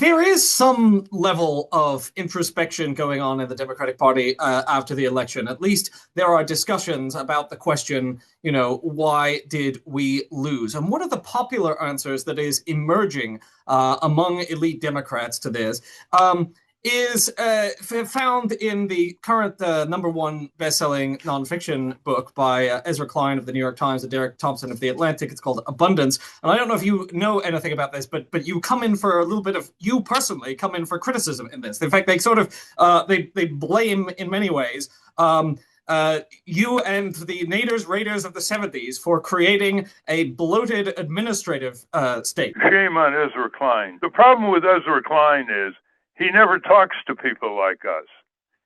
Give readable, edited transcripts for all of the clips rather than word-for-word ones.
there is some level of introspection going on in the Democratic Party after the election. At least there are discussions about the question, why did we lose? And one of the popular answers that is emerging among elite Democrats to this is found in the current number one best-selling nonfiction book by Ezra Klein of the New York Times and Derek Thompson of The Atlantic. It's called Abundance. And I don't know if you know anything about this, but you come in for a little bit of, you personally come in for criticism in this. In fact, they sort of, they blame in many ways you and the Naders Raiders of the 70s for creating a bloated administrative state. Shame on Ezra Klein. The problem with Ezra Klein is he never talks to people like us.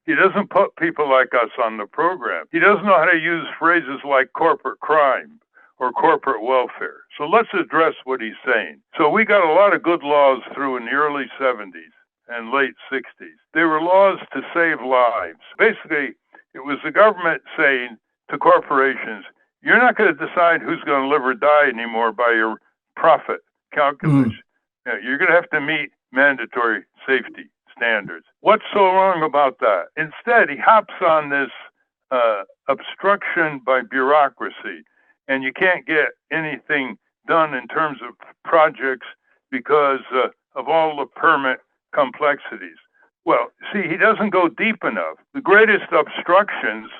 He doesn't put people like us on the program. He doesn't know how to use phrases like corporate crime or corporate welfare. So let's address what he's saying. So we got a lot of good laws through in the early 70s and late 60s. They were laws to save lives. Basically, it was the government saying to corporations, you're not going to decide who's going to live or die anymore by your profit calculation. You're going to have to meet mandatory safety standards. What's so wrong about that? Instead, he hops on this obstruction by bureaucracy, and you can't get anything done in terms of projects because of all the permit complexities. Well, see, he doesn't go deep enough. The greatest obstructions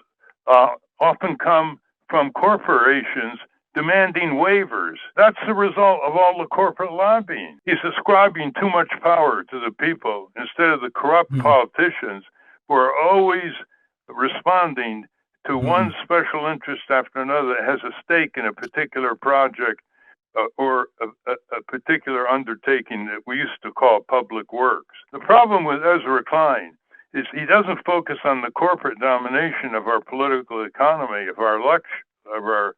often come from corporations demanding waivers. That's the result of all the corporate lobbying. He's ascribing too much power to the people instead of the corrupt politicians who are always responding to one special interest after another that has a stake in a particular project or a particular undertaking that we used to call public works. The problem with Ezra Klein is he doesn't focus on the corporate domination of our political economy, of our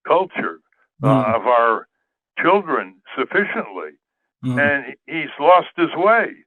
culture, of our children sufficiently. And he's lost his way.